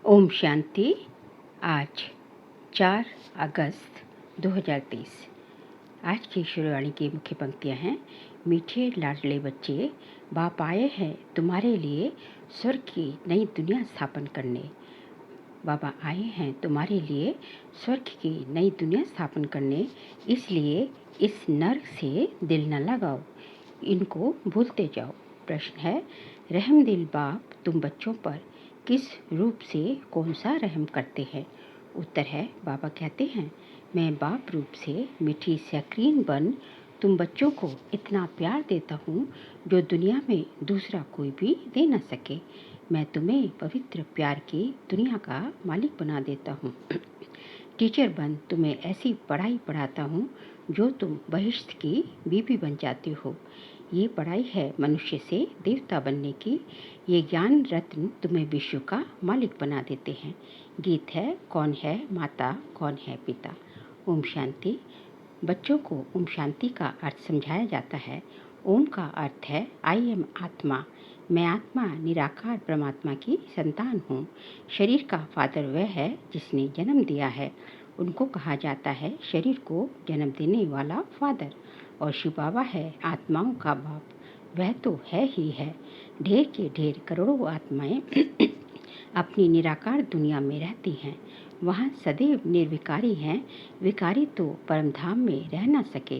ओम शांति। आज 4 अगस्त 2023। आज की शुरुआत की मुख्य पंक्तियाँ हैं। मीठे लाडले बच्चे, बाप आए हैं तुम्हारे लिए स्वर्ग की नई दुनिया स्थापन करने। बाबा आए हैं तुम्हारे लिए स्वर्ग की नई दुनिया स्थापन करने, इसलिए इस नर्क से दिल न लगाओ, इनको भूलते जाओ। प्रश्न है, रहमदिल बाप तुम बच्चों पर किस रूप से कौन सा रहम करते हैं? उत्तर है, बाबा कहते हैं, मैं बाप रूप से मीठी स्क्रीन बन तुम बच्चों को इतना प्यार देता हूँ जो दुनिया में दूसरा कोई भी दे न सके। मैं तुम्हें पवित्र प्यार की दुनिया का मालिक बना देता हूँ। टीचर बन तुम्हें ऐसी पढ़ाई पढ़ाता हूँ जो तुम बहिश्त की बीबी बन जाती हो। ये पढ़ाई है मनुष्य से देवता बनने की। ये ज्ञान रत्न तुम्हें विश्व का मालिक बना देते हैं। गीत है, कौन है माता कौन है पिता। ओम शांति। बच्चों को ओम शांति का अर्थ समझाया जाता है। ओम का अर्थ है आई एम आत्मा। मैं आत्मा निराकार परमात्मा की संतान हूँ। शरीर का फादर वह है जिसने जन्म दिया है। उनको कहा जाता है शरीर को जन्म देने वाला फादर। और शिव बाबा है आत्माओं का बाप। वह तो है ही है। ढेर के ढेर करोड़ों आत्माएं अपनी निराकार दुनिया में रहती हैं। वहाँ सदैव निर्विकारी हैं। विकारी तो परमधाम में रह न सके।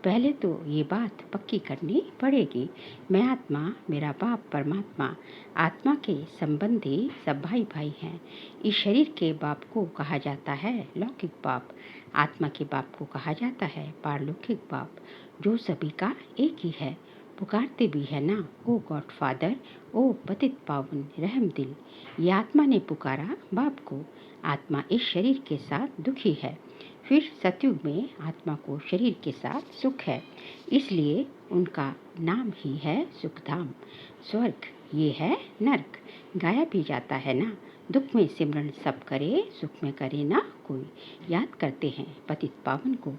पहले तो ये बात पक्की करनी पड़ेगी। मैं आत्मा, मेरा बाप परमात्मा। आत्मा के संबंधी सब भाई भाई हैं। इस शरीर के बाप को कहा जाता है लौकिक बाप। आत्मा के बाप को कहा जाता है पारलौकिक बाप, जो सभी का एक ही है। पुकारते भी है ना, ओ गॉड फादर, ओ पतित पावन रहम दिल। ये आत्मा ने पुकारा बाप को। आत्मा इस शरीर के साथ दुखी है। फिर सतयुग में आत्मा को शरीर के साथ सुख है, इसलिए उनका नाम ही है सुखधाम। स्वर्ग ये है नर्क। गाया भी जाता है ना, दुख में सिमरन सब करे, सुख में करे ना कोई। याद करते हैं पतित पावन को,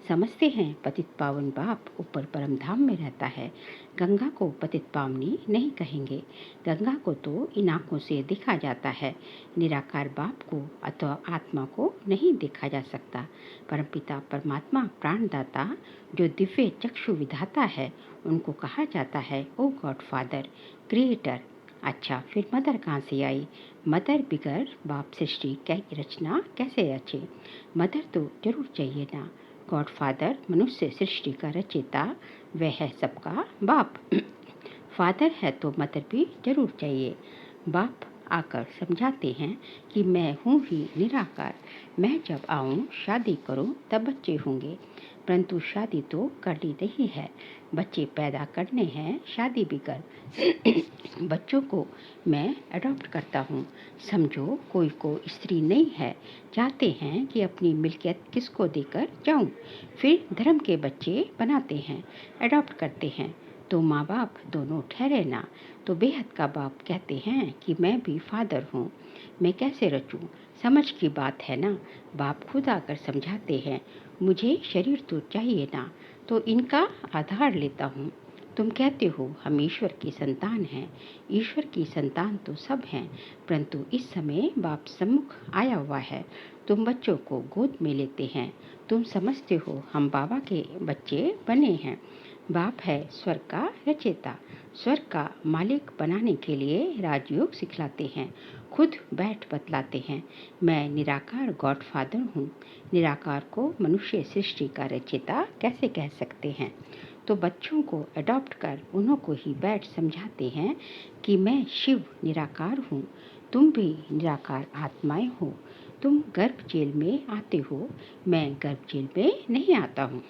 समझते हैं पतित पावन बाप ऊपर परम धाम में रहता है। गंगा को पतित पावनी नहीं कहेंगे। गंगा को तो इन आँखों से देखा जाता है। निराकार बाप को अथवा आत्मा को नहीं देखा जा सकता। परमपिता परमात्मा प्राणदाता जो दिव्य चक्षु विधाता है, उनको कहा जाता है ओ गॉड फादर क्रिएटर। अच्छा, फिर मदर कहाँ से आई? मदर बिगर बाप सृष्टि की रचना कैसे रचे? मदर तो जरूर चाहिए ना। गॉड फादर मनुष्य सृष्टि का रचयिता, वह है सबका बाप। फादर है तो मदर भी जरूर चाहिए। बाप आकर समझाते हैं कि मैं हूँ ही निराकार। मैं जब आऊँ शादी करूँ तब बच्चे होंगे, परंतु शादी तो करनी नहीं है। बच्चे पैदा करने हैं, शादी भी कर। बच्चों को मैं अडॉप्ट करता हूँ। समझो कोई को स्त्री नहीं है, चाहते हैं कि अपनी मिल्कियत किसको देकर जाऊँ। फिर धर्म के बच्चे बनाते हैं, अडॉप्ट करते हैं। तो माँ बाप दोनों ठहरे ना। तो बेहद का बाप कहते हैं कि मैं भी फादर हूँ, मैं कैसे रचूँ? समझ की बात है ना। बाप खुद आकर समझाते हैं, मुझे शरीर तो चाहिए ना, तो इनका आधार लेता हूँ। तुम कहते हो हम ईश्वर की संतान हैं। ईश्वर की संतान तो सब हैं, परंतु इस समय बाप सम्मुख आया हुआ है। तुम बच्चों को गोद में लेते हैं। तुम समझते हो हम बाबा के बच्चे बने हैं। बाप है स्वर्ग का रचयिता। स्वर्ग का मालिक बनाने के लिए राजयोग सिखलाते हैं, खुद बैठ बतलाते हैं। मैं निराकार गॉड फादर हूँ। निराकार को मनुष्य सृष्टि का रचयिता कैसे कह सकते हैं? तो बच्चों को अडॉप्ट कर उन्हों को ही बैठ समझाते हैं कि मैं शिव निराकार हूँ, तुम भी निराकार आत्माएं हो। तुम गर्भ जेल में आते हो, मैं गर्भ जेल में नहीं आता हूँ।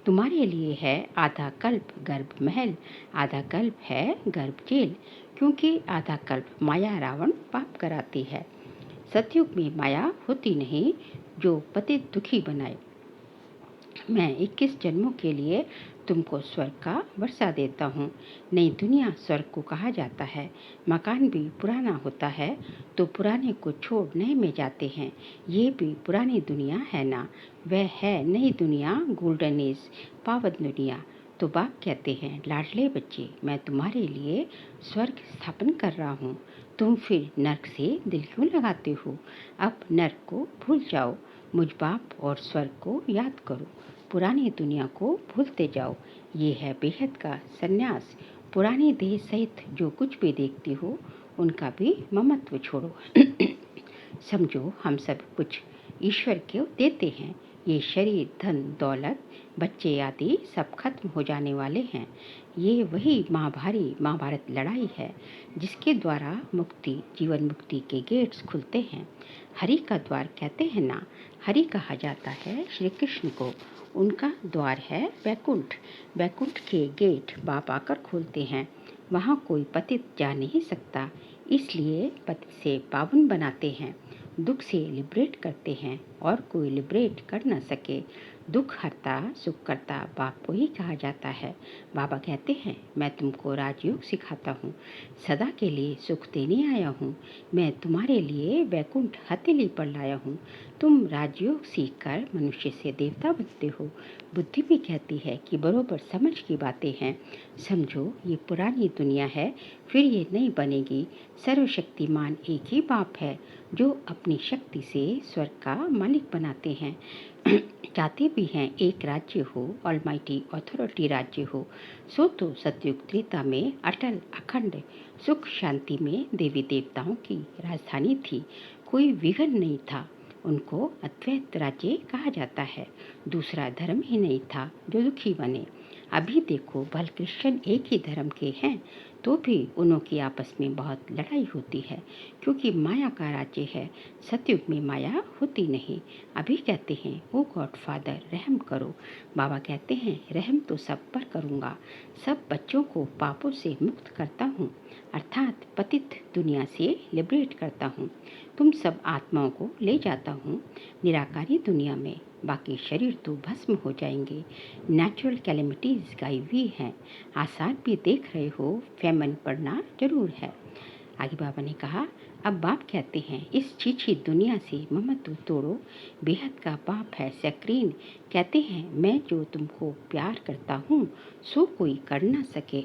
तुम्हारे लिए है आधा कल्प गर्भ महल, आधा कल्प है गर्भ जेल, क्योंकि आधा कल्प माया रावण पाप कराती है। सतयुग में माया होती नहीं जो पतित दुखी बनाए। मैं 21 जन्मों के लिए तुमको स्वर्ग का वर्षा देता हूँ। नई दुनिया स्वर्ग को कहा जाता है। मकान भी पुराना होता है तो पुराने को छोड़ नए में जाते हैं। ये भी पुरानी दुनिया है ना। वह है नई दुनिया, गोल्डन एज, पावन दुनिया। तो बाप कहते हैं लाडले बच्चे, मैं तुम्हारे लिए स्वर्ग स्थापन कर रहा हूँ। तुम फिर नर्क से दिल क्यों लगाते हो? अब नर्क को भूल जाओ, मुझ बाप और स्वर्ग को याद करो, पुरानी दुनिया को भूलते जाओ। ये है बेहद का सन्यास। पुरानी देह सहित जो कुछ भी देखती हो उनका भी ममत्व छोड़ो। समझो हम सब कुछ ईश्वर को देते हैं। ये शरीर, धन, दौलत, बच्चे आदि सब खत्म हो जाने वाले हैं। ये वही महाभारत लड़ाई है जिसके द्वारा मुक्ति, जीवन मुक्ति के गेट्स खुलते हैं। हरि का द्वार कहते हैं ना, हरि कहा जाता है श्री कृष्ण को। उनका द्वार है वैकुंठ। वैकुंठ के गेट बाप आकर खोलते हैं। वहाँ कोई पतित जा नहीं सकता, इसलिए पतित से पावन बनाते हैं। दुख से लिबरेट करते हैं और कोई लिबरेट कर न सके। दुख हरता सुख करता बाप को ही कहा जाता है। बाबा कहते हैं, मैं तुमको राजयोग सिखाता हूँ, सदा के लिए सुख देने आया हूँ। मैं तुम्हारे लिए वैकुंठ हथेली पर लाया हूँ। तुम राजयोग सीखकर मनुष्य से देवता बनते हो। बुद्धि भी कहती है कि बरोबर समझ की बातें हैं। समझो ये पुरानी दुनिया है, फिर ये नहीं बनेगी। सर्वशक्तिमान एक ही बाप है जो अपनी शक्ति से स्वर्ग का मालिक बनाते हैं। चाहते भी हैं एक राज्य हो, ऑलमाइटी अथॉरिटी राज्य हो। सो तो सतयुग त्रेता में अटल अखंड सुख शांति में देवी देवताओं की राजधानी थी। कोई विघ्न नहीं था। उनको अद्वैत राज्य कहा जाता है। दूसरा धर्म ही नहीं था जो दुखी बने। अभी देखो, भल क्रिश्चियन एक ही धर्म के हैं तो भी उनों की आपस में बहुत लड़ाई होती है, क्योंकि माया का राज्य है। सतयुग में माया होती नहीं। अभी कहते हैं, ओ गॉड फादर रहम करो। बाबा कहते हैं, रहम तो सब पर करूँगा। सब बच्चों को पापों से मुक्त करता हूँ, अर्थात पतित दुनिया से लिबरेट करता हूँ। तुम सब आत्माओं को ले जाता हूँ निराकारी दुनिया में। बाकी शरीर तो भस्म हो जाएंगे। नेचुरल कैलेमिटीज़ गाई हुई हैं। आसार भी देख रहे हो, फैमन पड़ना जरूर है। आगे बाबा ने कहा, अब बाप कहते हैं, इस छीछी दुनिया से ममत्व तोड़ो। बेहद का बाप है सक्रीन। कहते हैं, मैं जो तुमको प्यार करता हूँ सो कोई कर ना सके।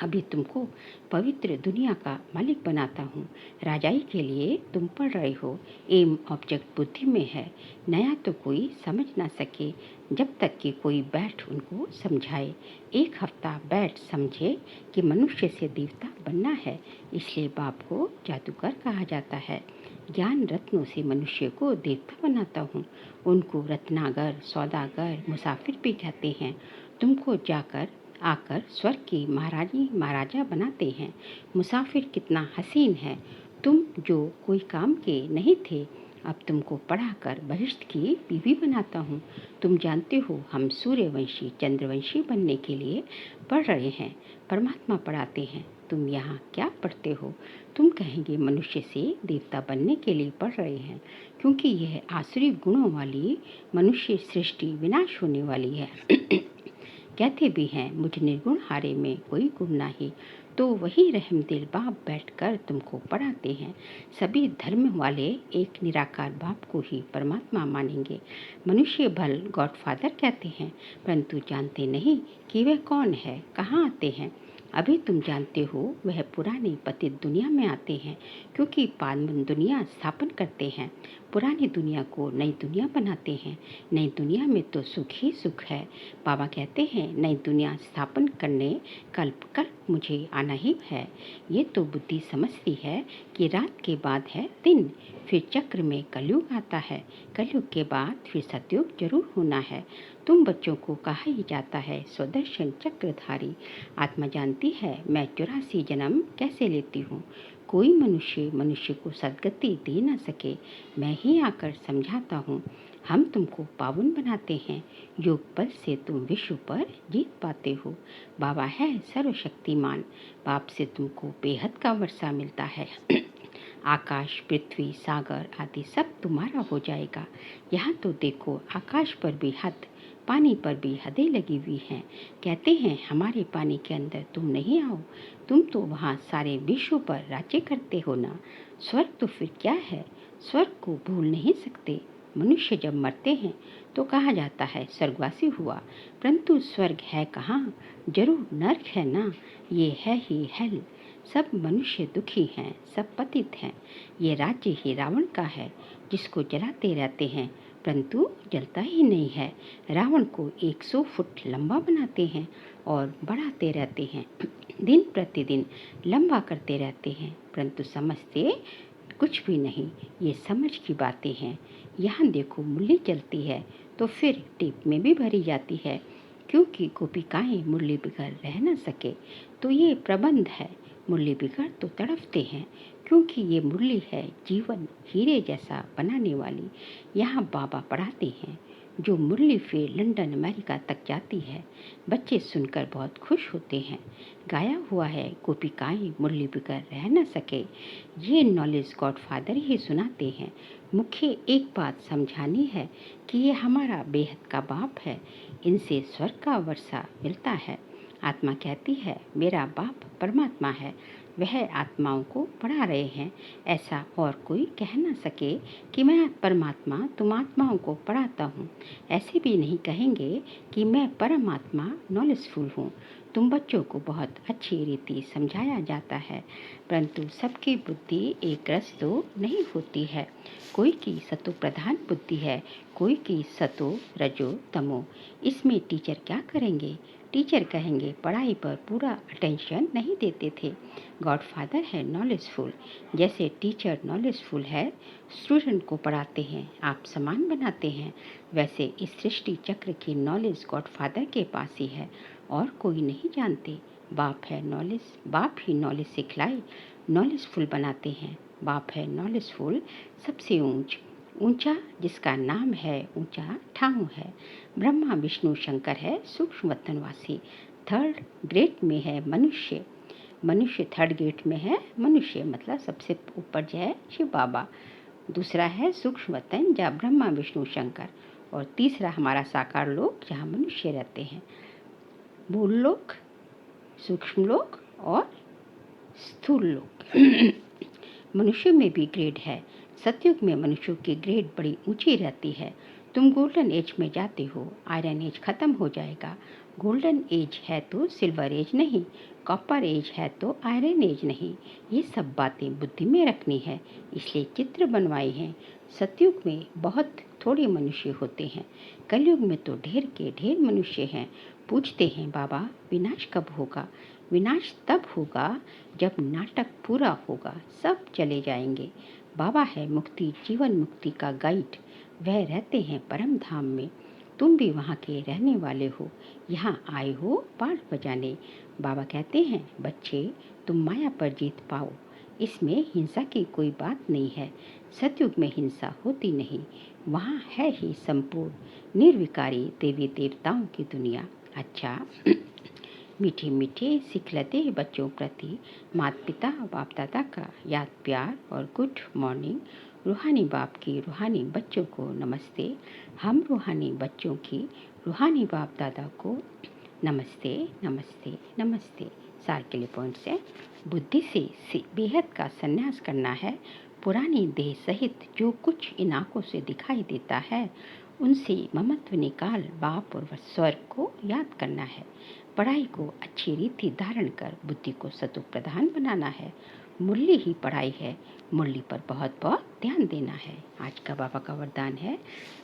अभी तुमको पवित्र दुनिया का मालिक बनाता हूँ। राजाई के लिए तुम पढ़ रहे हो। एम ऑब्जेक्ट बुद्धि में है। नया तो कोई समझ ना सके जब तक कि कोई बैठ उनको समझाए। एक हफ्ता बैठ समझे कि मनुष्य से देवता बनना है, इसलिए बाप को जादूगर कहा जाता है। ज्ञान रत्नों से मनुष्य को देवता बनाता हूँ। उनको रत्नागर, सौदागर, मुसाफिर भी कहते हैं। तुमको जाकर आकर स्वर्ग की महारानी महाराजा बनाते हैं। मुसाफिर कितना हसीन है। तुम जो कोई काम के नहीं थे, अब तुमको पढ़ाकर बहिष्ठ की बीवी बनाता हूँ। तुम जानते हो हम सूर्यवंशी चंद्रवंशी बनने के लिए पढ़ रहे हैं। परमात्मा पढ़ाते हैं। तुम यहाँ क्या पढ़ते हो? तुम कहेंगे मनुष्य से देवता बनने के लिए पढ़ रहे हैं, क्योंकि यह आसुरी गुणों वाली मनुष्य सृष्टि विनाश होने वाली है। कहते भी हैं, मुझ निर्गुण हारे में कोई गुण नहीं। तो वही रहमदिल बाप बैठकर तुमको पढ़ाते हैं। सभी धर्म वाले एक निराकार बाप को ही परमात्मा मानेंगे। मनुष्य भल गॉडफादर कहते हैं, परंतु जानते नहीं कि वह कौन है, कहाँ आते हैं। अभी तुम जानते हो वह पुरानी पतित दुनिया में आते हैं, क्योंकि पावन दुनिया स्थापन करते हैं। पुरानी दुनिया को नई दुनिया बनाते हैं। नई दुनिया में तो सुख ही सुख है। बाबा कहते हैं, नई दुनिया स्थापन करने कल्प कल्प मुझे आना ही है। ये तो बुद्धि समझती है कि रात के बाद है दिन, फिर चक्र में कलयुग आता है। कलयुग के बाद फिर सतयुग जरूर होना है। तुम बच्चों को कहा ही जाता है स्वदर्शन चक्रधारी। आत्मा जानती है मैं 84 जन्म कैसे लेती हूँ। कोई मनुष्य को सदगति दे न सके। मैं ही आकर समझाता हूँ। हम तुमको पावन बनाते हैं। योग बल से तुम विश्व पर जीत पाते हो। बाबा है सर्वशक्तिमान। बाप से तुमको बेहद का वर्षा मिलता है। आकाश, पृथ्वी, सागर आदि सब तुम्हारा हो जाएगा। यहाँ तो देखो, आकाश पर भी हद, पानी पर भी हदें लगी हुई हैं। कहते हैं, हमारे पानी के अंदर तुम नहीं आओ। तुम तो वहाँ सारे विश्व पर राज्य करते हो ना। स्वर्ग तो फिर क्या है? स्वर्ग को भूल नहीं सकते। मनुष्य जब मरते हैं तो कहा जाता है स्वर्गवासी हुआ, परंतु स्वर्ग है कहाँ? जरूर नर्क है ना। ये है ही हेल। सब मनुष्य दुखी हैं, सब पतित हैं। ये राज्य ही रावण का है, जिसको जलाते रहते हैं परंतु जलता ही नहीं है। रावण को 100 फुट लंबा बनाते हैं और बढ़ाते रहते हैं, दिन प्रतिदिन लंबा करते रहते हैं, परंतु समझते कुछ भी नहीं। ये समझ की बातें हैं। यहाँ देखो, मुरली चलती है तो फिर टेप में भी भरी जाती है, क्योंकि गोपिकाएं मुरली बिगड़ रह न सके। तो ये प्रबंध है। मुरली बिगड़ तो तड़पते हैं, क्योंकि ये मुरली है जीवन हीरे जैसा बनाने वाली। यहाँ बाबा पढ़ाते हैं, जो मुरली फिर लंदन अमेरिका तक जाती है। बच्चे सुनकर बहुत खुश होते हैं। गाया हुआ है, गोपिकाएं मुरली बिगड़ रह न सके। ये नॉलेज गॉडफादर ही सुनाते हैं। मुख्य एक बात समझानी है कि ये हमारा बेहद का बाप है। इनसे स्वर्ग का वर्षा मिलता है। आत्मा कहती है, मेरा बाप परमात्मा है, वह आत्माओं को पढ़ा रहे हैं। ऐसा और कोई कह न सके कि मैं परमात्मा तुम आत्माओं को पढ़ाता हूँ। ऐसे भी नहीं कहेंगे कि मैं परमात्मा नॉलेजफुल हूँ। तुम बच्चों को बहुत अच्छी रीति समझाया जाता है, परंतु सबकी बुद्धि एक रस तो नहीं होती है। कोई की सतो प्रधान बुद्धि है, कोई की सतो रजो तमो। इसमें टीचर क्या करेंगे? टीचर कहेंगे पढ़ाई पर पूरा अटेंशन नहीं देते थे। गॉडफादर है नॉलेजफुल। जैसे टीचर नॉलेजफुल है, स्टूडेंट को पढ़ाते हैं, आप समान बनाते हैं, वैसे इस सृष्टि चक्र की नॉलेज गॉडफादर के पास ही है और कोई नहीं जानते। बाप है नॉलेज, बाप ही नॉलेज सिखलाए, नॉलेजफुल बनाते हैं। बाप है नॉलेजफुल, सबसे ऊंचा जिसका नाम है ऊंचा ठाऊ है। ब्रह्मा विष्णु शंकर है सूक्ष्म वतनवासी। थर्ड ग्रेड में है मनुष्य, मनुष्य थर्ड ग्रेड में है। मनुष्य मतलब सबसे ऊपर जो है शिव बाबा। दूसरा है सूक्ष्म वतन, जहाँ ब्रह्मा विष्णु शंकर। और तीसरा हमारा साकार लोक, जहाँ मनुष्य रहते हैं। मूल लोक, सूक्ष्म लोक और स्थूल लोक। मनुष्य में भी ग्रेड है। सतयुग में मनुष्यों की ग्रेड बड़ी ऊंची रहती है। तुम गोल्डन एज में जाते हो, आयरन एज खत्म हो जाएगा। गोल्डन एज है तो सिल्वर एज नहीं, कॉपर एज है तो आयरन एज नहीं। ये सब बातें बुद्धि में रखनी है, इसलिए चित्र बनवाए हैं। सतयुग में बहुत थोड़े मनुष्य होते हैं, कलयुग में तो ढेर के ढेर मनुष्य हैं। पूछते हैं बाबा विनाश कब होगा? विनाश तब होगा जब नाटक पूरा होगा, सब चले जाएंगे। बाबा है मुक्ति जीवन मुक्ति का गाइड, वह रहते हैं परम धाम में। तुम भी वहाँ के रहने वाले हो, यहाँ आए हो पाठ बजाने। बाबा कहते हैं बच्चे, तुम माया पर जीत पाओ। इसमें हिंसा की कोई बात नहीं है। सतयुग में हिंसा होती नहीं, वहाँ है ही संपूर्ण निर्विकारी देवी देवताओं की दुनिया। अच्छा, मीठे मीठे सिखलते बच्चों प्रति माता पिता बाप दादा का याद प्यार और गुड मॉर्निंग। रूहानी बाप की रूहानी बच्चों को नमस्ते। हम रूहानी बच्चों की रूहानी बाप दादा को नमस्ते नमस्ते नमस्ते। सार के लिए पॉइंट्स है। बुद्धि से बेहद का संन्यास करना है। पुरानी देह सहित जो कुछ इन आँखों से दिखाई देता है, उनसे ममत्व निकाल बाप और स्वर्ग को याद करना है। पढ़ाई को अच्छी रीति धारण कर बुद्धि को सतो प्रधान बनाना है। मुरली ही पढ़ाई है, मुरली पर बहुत बहुत ध्यान देना है। आज का बाबा का वरदान है,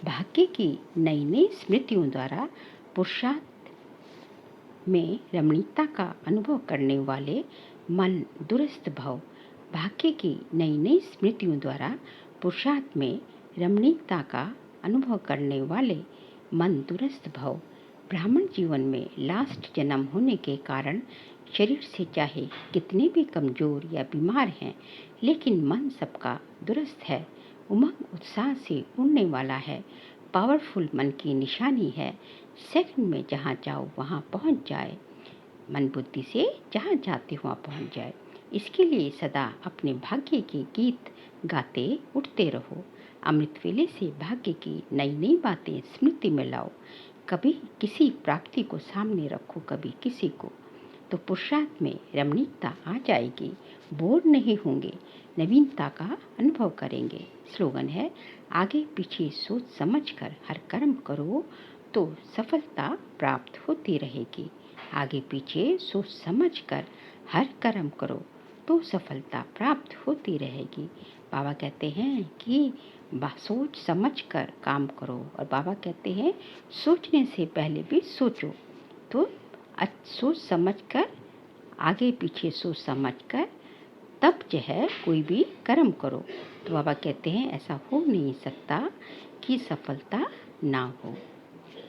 भाग्य की नई नई स्मृतियों द्वारा पुरुषार्थ में रमणीयता का अनुभव करने वाले मन दुरुस्त भव। भाग्य की नई नई स्मृतियों द्वारा पुरुषार्थ में रमणीयता का अनुभव करने वाले मन दुरुस्त भव। ब्राह्मण जीवन में लास्ट जन्म होने के कारण शरीर से चाहे कितने भी कमजोर या बीमार हैं, लेकिन मन सबका दुरुस्त है, उमंग उत्साह से उड़ने वाला है। पावरफुल मन की निशानी है, सेकंड में जहाँ जाओ वहाँ पहुँच जाए। मन बुद्धि से जहाँ जाते वहाँ पहुँच जाए। इसके लिए सदा अपने भाग्य के गीत गाते उठते रहो। अमृत वेले से भाग्य की नई नई बातें स्मृति में लाओ। कभी किसी प्राप्ति को सामने रखो, कभी किसी को, तो पुरुषार्थ में रमणीयता आ जाएगी। बोर नहीं होंगे, नवीनता का अनुभव करेंगे। स्लोगन है, आगे पीछे सोच समझकर हर कर्म करो तो सफलता प्राप्त होती रहेगी। आगे पीछे सोच समझकर हर कर्म करो तो सफलता प्राप्त होती रहेगी। बाबा कहते हैं कि सोच समझ कर काम करो, और बाबा कहते हैं सोचने से पहले भी सोचो। तो सोच समझ कर, आगे पीछे सोच समझ कर तब जो है कोई भी कर्म करो। तो बाबा कहते हैं ऐसा हो नहीं सकता कि सफलता ना हो।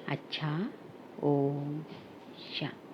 अच्छा, ओम शांति।